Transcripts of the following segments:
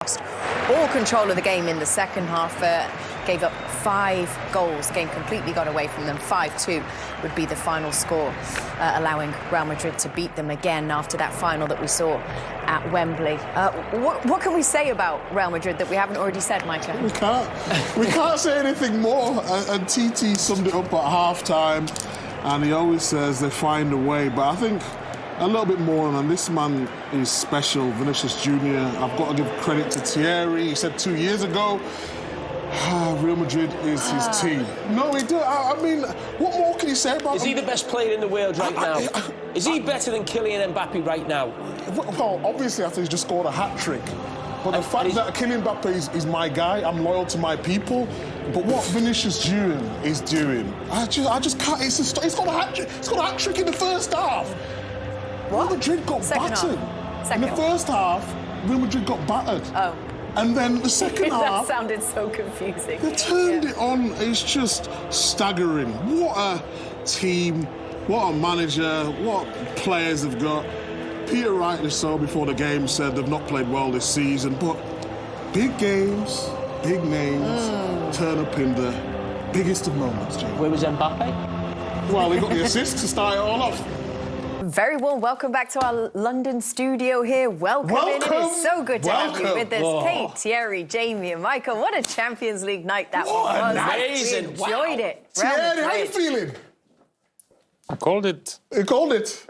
lost all control of the game in the second half, gave up 5 goals. Game completely got away from them. 5-2 would be the final score, allowing Real Madrid to beat them again after that final that we saw at Wembley. What can we say about Real Madrid that we haven't already said, Micah? We can't. We can't say anything more. And TT summed it up at half-time, and he always says they find a way. But I think a little bit more, and this man is special, Vinicius Jr. I've got to give credit to Thierry. He said 2 years ago, Real Madrid is his team. No, he did. I mean, what more can you say about him? Is he the best player in the world right now? Is he better than Kylian Mbappe right now? Well, obviously, I think he's just scored a hat-trick. But the fact that Kylian Mbappe is my guy, I'm loyal to my people. But what Vinicius Jr. is doing, I just can't. He's got a hat-trick. He's got a hat-trick in the first half. What? Real Madrid got battered. In the first half, Real Madrid got battered. Oh. And then the second half... That sounded so confusing. They turned it on. It's just staggering. What a team, what a manager, what players they've got. Peter rightly so before the game said they've not played well this season, but big games, big names turn up in the biggest of moments, Jay. Where was Mbappe? Well, he got the assist to start it all off. Very warm welcome back to our London studio here. Welcome. In. It is so good to have you with us. Whoa. Kate, Thierry, Jamie and Michael. What a Champions League night that What was. amazing. We enjoyed it. Thierry, how you feeling? I called it. You called it.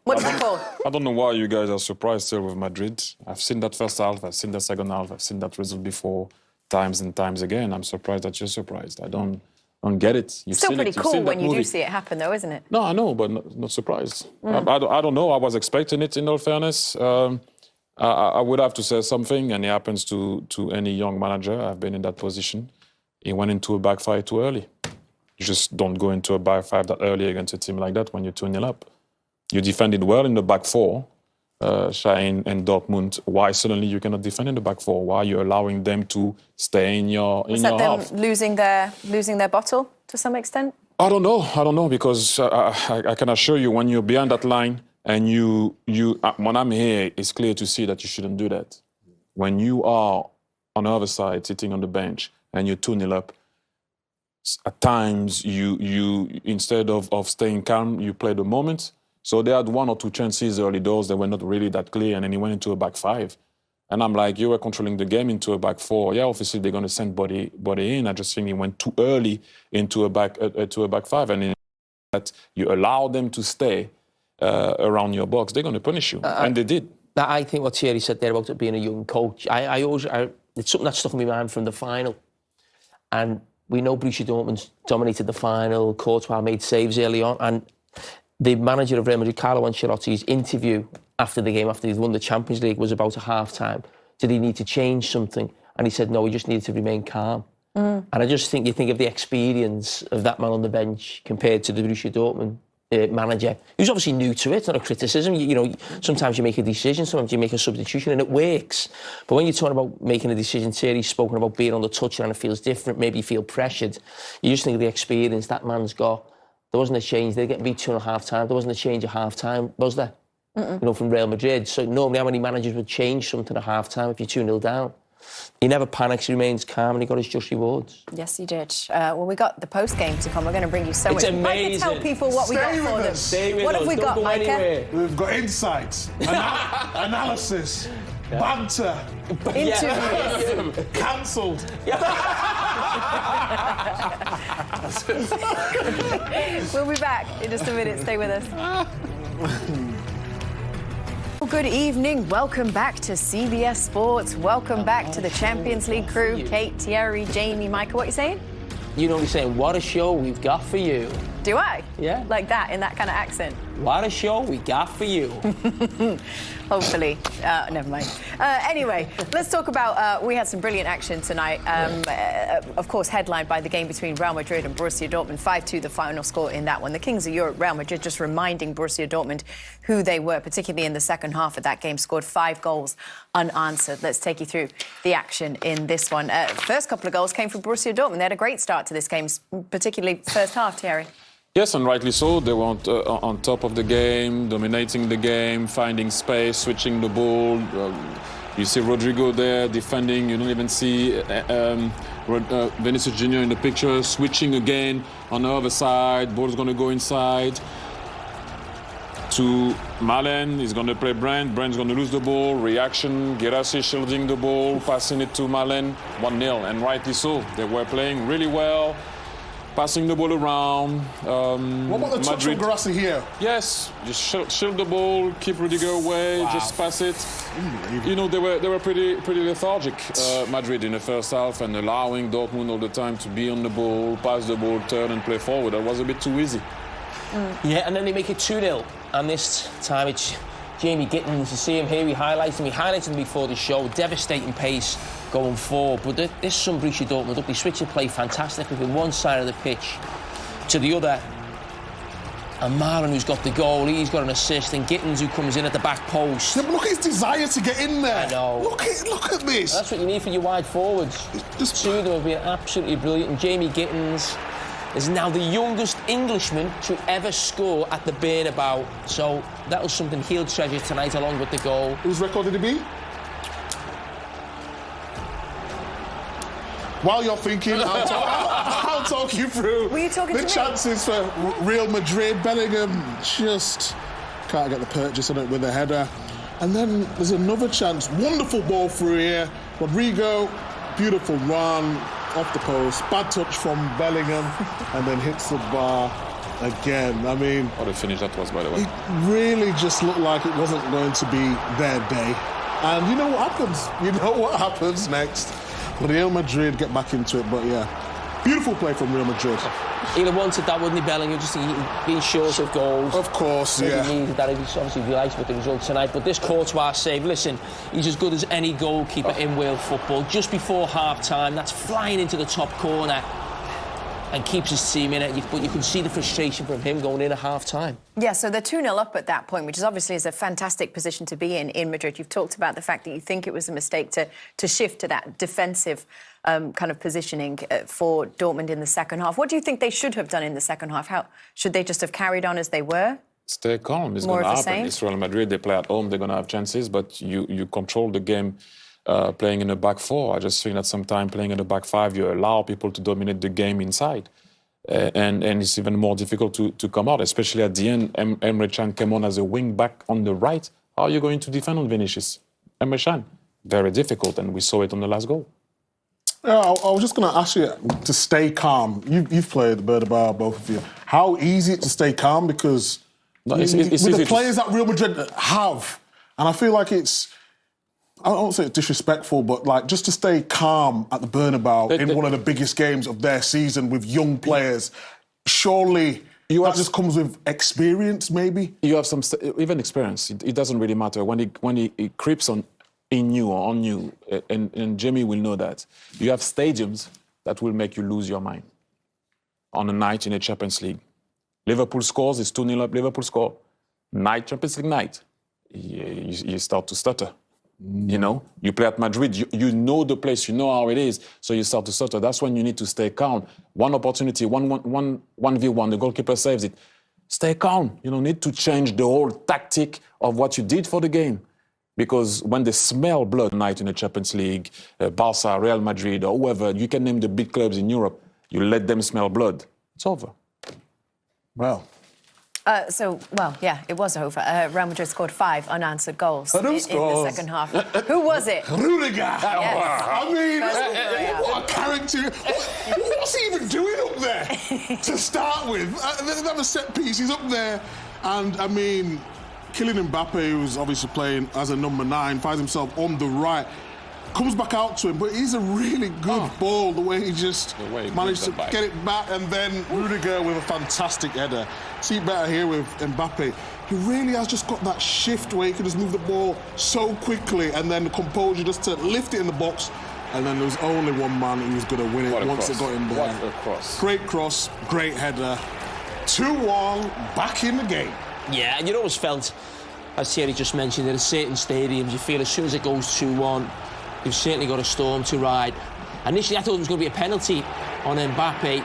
What's the call? I don't know why you guys are surprised still with Madrid. I've seen that first half, I've seen that second half, I've seen that result before times and times again. I'm surprised that you're surprised. I don't get it. You've Still seen pretty it. You've cool seen when that you do movie. see it happen, though, isn't it? No, I know, but not surprised. I don't know. I was expecting it, in all fairness. I would have to say something, and it happens to any young manager. I've been in that position. He went into a backfire too early. You just don't go into a backfire that early against a team like that when you're 2-0 up. You defended well in the back four, Shine and Dortmund. Why suddenly you cannot defend in the back four? Why are you allowing them to stay in your Was that them half? losing their bottle to some extent? I don't know, because I can assure you when you're behind that line and when I'm here, it's clear to see that you shouldn't do that. When you are on the other side, sitting on the bench, and you're 2-0 up, at times you instead of staying calm, you play the moment. So they had 1 or 2 chances early doors that were not really that clear, and then he went into a back 5. And I'm like, you were controlling the game into a back 4. Yeah, obviously they're going to send body in. I just think he went too early into a back 5, and in that you allow them to stay around your box, they're going to punish you, and they did. I think what Thierry said there about it being a young coach, it's something that stuck in my mind from the final. And we know Borussia Dortmund dominated the final. Courtois made saves early on, and the manager of Real Madrid, Carlo Ancelotti's interview after the game, after he'd won the Champions League, was about a half-time. Did he need to change something? And he said, no, he just needed to remain calm. And I just think you think of the experience of that man on the bench compared to the Borussia Dortmund manager, who's obviously new to it, not a criticism. You know, sometimes you make a decision, sometimes you make a substitution, and it works. But when you're talking about making a decision, Thierry's spoken about being on the touchline and it feels different, maybe you feel pressured. You just think of the experience that man's got. There wasn't a change. They get beat 2.5 times. There wasn't a change at half-time, was there? You know, from Real Madrid. So normally how many managers would change something at half-time if you're 2-0 down? He never panics, he remains calm, and he got his just rewards. Yes, he did. Well, we got the post-game to come. We're going to bring you so much. It's amazing. Micah, tell people what we got for them. Stay with What us. have we Don't got, go Micah? anywhere. We've got insights, analysis, banter, Interviews. cancelled. We'll be back in just a minute. Stay with us. Good evening. Welcome back to CBS Sports. Welcome back to the Champions League crew. Kate, Thierry, Jamie, Michael. What are you saying? You know what he's saying? What a show we've got for you. Do I? Yeah. Like that, in that kind of accent? What a show we got for you. Hopefully. Never mind. Anyway, let's talk about... we had some brilliant action tonight. Of course, headlined by the game between Real Madrid and Borussia Dortmund. 5-2 the final score in that one. The Kings of Europe, Real Madrid, just reminding Borussia Dortmund who they were, particularly in the second half of that game. Scored 5 goals unanswered. Let's take you through the action in this one. First couple of goals came from Borussia Dortmund. They had a great start to this game, particularly first half, Thierry. Yes, and rightly so. They were on top of the game, dominating the game, finding space, switching the ball, You see Rodrigo there defending. You don't even see Vinicius Jr. in the picture, switching again on the other side. Ball's going to go inside to Malen. He's going to play Brand. Brand's going to lose the ball. Reaction. Guirassy shielding the ball, passing it to Malen. 1-0, and rightly so. They were playing really well, passing the ball around. What about the touch from Guirassy here? Yes, just shield the ball, keep Rudiger away, just pass it. You know, they were pretty lethargic, Madrid, in the first half, and allowing Dortmund all the time to be on the ball, pass the ball, turn and play forward. That was a bit too easy. Yeah, and then they make it 2-0, and this time it's Jamie Gittins. You see him here, we highlighted him before the show. Devastating pace going forward, but this some Borussia Dortmund up. They switch the play fantastically from one side of the pitch to the other. And Malen, who's got the goal, he's got an assist, and Gittins, who comes in at the back post. Yeah, but look at his desire to get in there. I know. Look at this. That's what you need for your wide forwards. Two of them have been absolutely brilliant, and Jamie Gittins is now the youngest Englishman to ever score at the Bernabeu. So that was something he'll treasure tonight, along with the goal. Whose record did it be? While you're thinking, I'll talk you through Were you talking the to me? chances for Real Madrid. Bellingham just can't get the purchase on it with a header. And then there's another chance. Wonderful ball through here. Rodrigo, beautiful run off the post. Bad touch from Bellingham, and then hits the bar again. I mean, What a finish that was, by the way. it really just looked like it wasn't going to be their day. And you know what happens? You know what happens next. Real Madrid get back into it, but yeah. Beautiful play from Real Madrid. He'd have wanted that, wouldn't he, Bellingham? Just being short of goals. Of course, Maybe yeah. he needed that. He's obviously delighted with the result tonight. But this Courtois save, listen, he's as good as any goalkeeper in world football. Just before half-time, that's flying into the top corner and keeps his team in it. But you can see the frustration from him going in at half-time. Yeah, so they're 2-0 up at that point, which is obviously a fantastic position to be in Madrid. You've talked about the fact that you think it was a mistake to shift to that defensive kind of positioning for Dortmund in the second half. What do you think they should have done in the second half? How should they just have carried on as they were? Stay calm. It's More going to of the happen. same? It's Real Madrid. They play at home. They're going to have chances, but you control the game playing in the back four. I just think that sometimes playing in the back five, you allow people to dominate the game inside. And it's even more difficult to come out, especially at the end. Emre Can came on as a wing back on the right. How are you going to defend on Vinicius? Emre Can, very difficult, and we saw it on the last goal. Yeah, I was just going to ask you to stay calm. You've played the Bernabeu, both of you. How easy it to stay calm? Because It's with easy the to- players that Real Madrid have, and I feel like I don't say it's disrespectful, but like just to stay calm at the Bernabeu in one of the biggest games of their season with young players, surely that just comes with experience, maybe? You have some, even experience. It doesn't really matter. When it creeps in you or on you, and Jamie will know that, you have stadiums that will make you lose your mind. On a night in a Champions League. Liverpool scores, it's 2-0 up, Liverpool score. Night, Champions League night. You start to stutter. You know, you play at Madrid, you know the place, you know how it is, so you start to stutter. That's when you need to stay calm. One opportunity, 1v1, the goalkeeper saves it. Stay calm. You don't need to change the whole tactic of what you did for the game. Because when they smell blood night in the Champions League, Barca, Real Madrid, or whoever, you can name the big clubs in Europe, you let them smell blood, it's over. Well. Yeah, it was over. Real Madrid scored 5 unanswered goals in the scores? second half. Who was it? Rudiger! Yes. I mean, First what a character. What's he even doing up there to start with? They have a set piece, he's up there. And, I mean, Kylian Mbappe, who's obviously playing as a number 9, finds himself on the right. Comes back out to him, but he's a really good ball, the way he just managed to get it back, and then Rudiger with a fantastic header. See better here with Mbappe. He really has just got that shift where he can just move the ball so quickly, and then the composure just to lift it in the box, and then there was only one man who was going to win it once it got in there. What a cross. Great cross, great header. 2-1, back in the game. Yeah, and you always felt, as Thierry just mentioned, in certain stadiums, you feel as soon as it goes 2-1, you've certainly got a storm to ride. Initially, I thought it was going to be a penalty on Mbappe.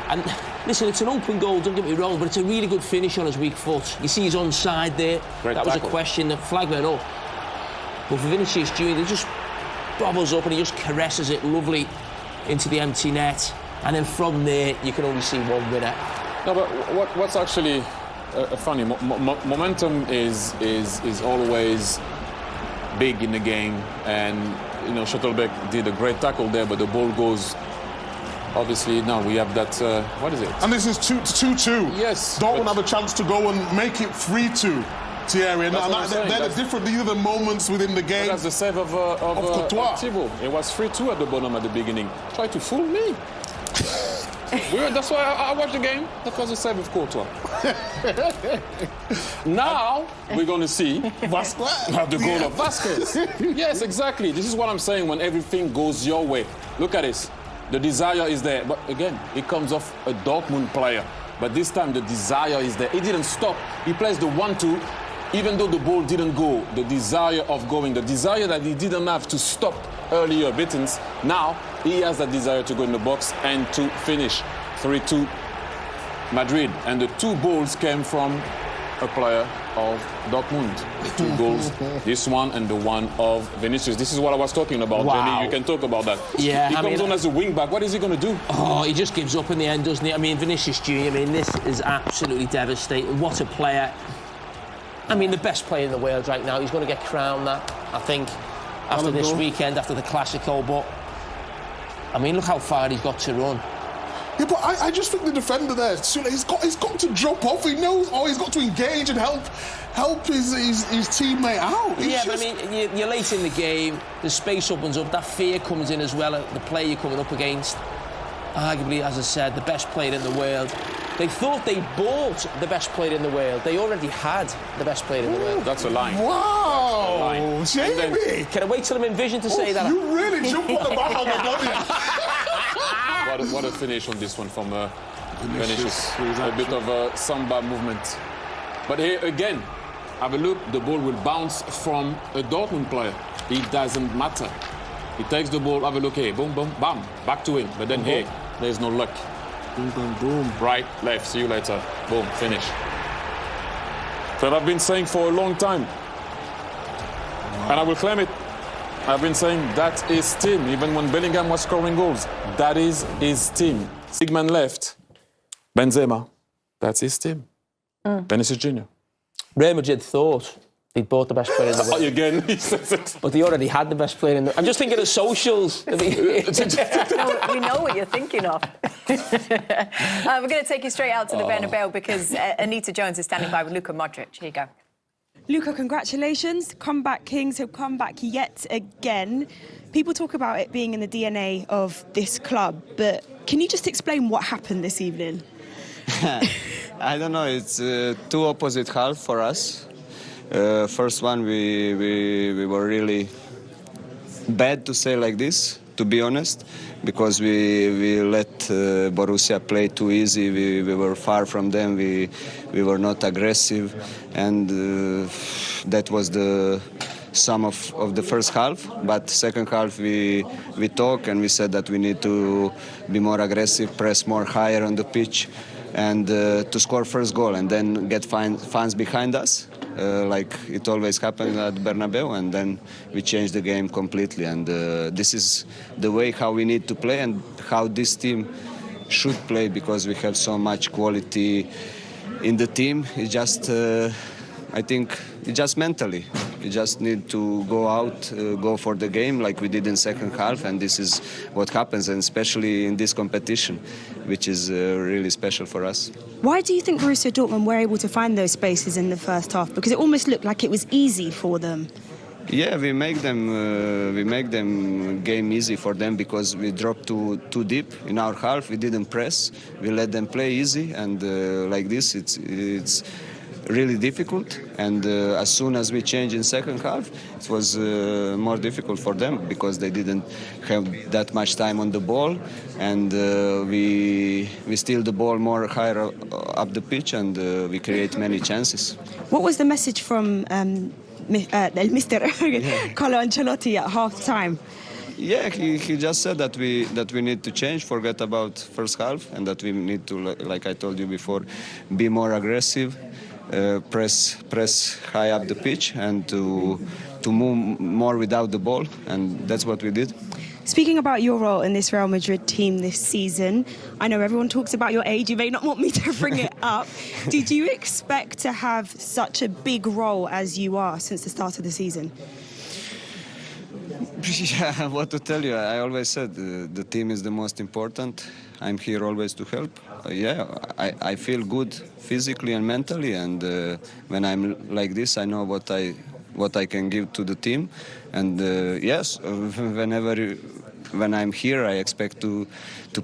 And listen, it's an open goal, don't get me wrong, but it's a really good finish on his weak foot. You see he's onside there. Great that was tackle. a question. The flag went up. But for Vinicius Junior, he just bobbles up and he just caresses it lovely into the empty net. And then from there, you can only see one winner. No, but what's actually funny, momentum is always big in the game. And, you know, Schlotterbeck did a great tackle there, but the ball goes... Obviously, now we have that, what is it? And this is 2-2. Yes. Dortmund have a chance to go and make it 3-2, Thierry. And they're different. These are the moments within the game. That's the save of Courtois. Thibaut. It was 3-2 at the bottom at the beginning. Try to fool me. That's why I watched the game. That was a save of Courtois. Now we're going to see the goal of Vasquez. Yes, exactly. This is what I'm saying when everything goes your way. Look at this. The desire is there. But again, it comes off a Dortmund player. But this time the desire is there. He didn't stop. He plays the 1-2. Even though the ball didn't go, the desire of going, the desire that he didn't have to stop earlier, Bittens, now he has that desire to go in the box and to finish 3-2 Madrid. And the 2 goals came from a player of Dortmund. The 2 goals, this one and the one of Vinicius. This is what I was talking about, Wow. Jenny. You can talk about that. Yeah, he comes on as a wing-back. What is he going to do? Oh, he just gives up in the end, doesn't he? I mean, Vinicius Junior, I mean, this is absolutely devastating. What a player. I mean, the best player in the world right now. He's going to get crowned that, I think, after this weekend, after the Classico. But, I mean, look how far he's got to run. Yeah, but I just think the defender there, he's got to drop off. He knows, he's got to engage and help his teammate out. But I mean, you're late in the game, the space opens up, that fear comes in as well, the player you're coming up against. Arguably, as I said, the best player in the world. They thought they bought the best player in the world. They already had the best player in the world. That's a line. Wow, Jamie! Can I wait till I'm in vision to say that? You really jumped on the back of the body. What a finish on this one from Vinicius. A bit of a samba movement. But here again, have a look. The ball will bounce from a Dortmund player. It doesn't matter. He takes the ball, have a look here. Boom, boom, bam. Back to him. But then here, there's no luck. Boom, boom, boom. Right, left, see you later. Boom, finish. That I've been saying for a long time. And I will claim it. I've been saying that is team. Even when Bellingham was scoring goals, that is his team. Sigman left. Benzema, that's his team. Vinicius Junior. Real Madrid thought they'd bought the best player in the world. Again, he says it. But they already had the best player in the... I'm just thinking of socials. No, we know what you're thinking of. We're going to take you straight out to the Bernabeu because Anita Jones is standing by with Luka Modric. Here you go. Luka, congratulations. Comeback Kings have come back yet again. People talk about it being in the DNA of this club, but can you just explain what happened this evening? I don't know. It's 2 opposite halves for us. First one, we were really bad, to say like this, to be honest, because we let Borussia play too easy. We were far from them. We were not aggressive, and that was the sum of the first half. But second half, we talked and we said that we need to be more aggressive, press more higher on the pitch, and to score first goal, and then get fans behind us. Like it always happened at Bernabeu, and then we changed the game completely. And this is the way how we need to play and how this team should play, because we have so much quality in the team. It's just, I think, it's just mentally. We just need to go out, go for the game like we did in second half, and this is what happens, and especially in this competition, which is really special for us. Why do you think Borussia Dortmund were able to find those spaces in the first half? Because it almost looked like it was easy for them. Yeah, we make them game easy for them because we dropped too deep in our half. We didn't press. We let them play easy, and like this, it's really difficult. And as soon as we changed in second half, it was more difficult for them because they didn't have that much time on the ball, and we steal the ball more higher up the pitch, and we create many chances. What was the message from Mr. Carlo Ancelotti at half-time? Yeah, he just said that we need to change, forget about first half, and that we need to, like I told you before, be more aggressive, press high up the pitch, and to to move more without the ball, and that's what we did. Speaking about your role in this Real Madrid team this season, I know everyone talks about your age. You may not want me to bring it up. Did you expect to have such a big role as you are since the start of the season? Yeah, what to tell you? I always said the team is the most important. I'm here always to help. I feel good physically and mentally, and when I'm like this, I know what I can give to the team. And yes, when I'm here, I expect to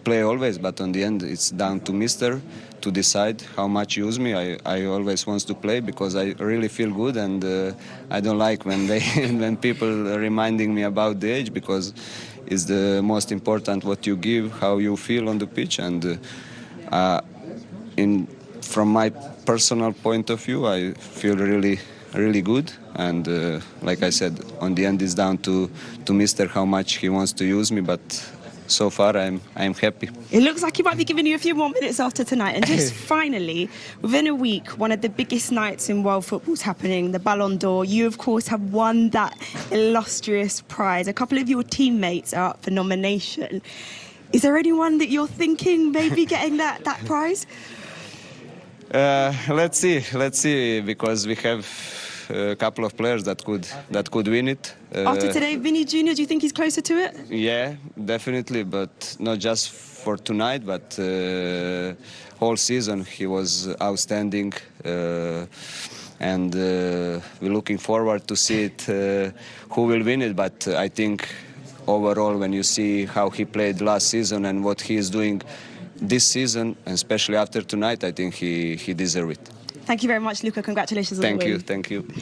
play always. But on the end, it's down to Mister to decide how much use me. I always want to play because I really feel good, and I don't like when when people are reminding me about the age, because it's the most important what you give, how you feel on the pitch. And from my personal point of view, I feel really good. And like I said, on the end, it's down to Mister how much he wants to use me. But so far, I'm happy. It looks like he might be giving you a few more minutes after tonight. And just finally, within a week, one of the biggest nights in world football's happening, the Ballon d'Or. You, of course, have won that illustrious prize. A couple of your teammates are up for nomination. Is there anyone that you're thinking maybe getting that prize? Let's see, because we have a couple of players that could win it. After today, Vinny Jr., do you think he's closer to it? Yeah, definitely, but not just for tonight, but whole season he was outstanding, and we're looking forward to see it who will win it. But I think overall, when you see how he played last season and what he is doing this season, and especially after tonight, I think he deserves it. Thank you very much, Luka. Congratulations on the win. Thank you.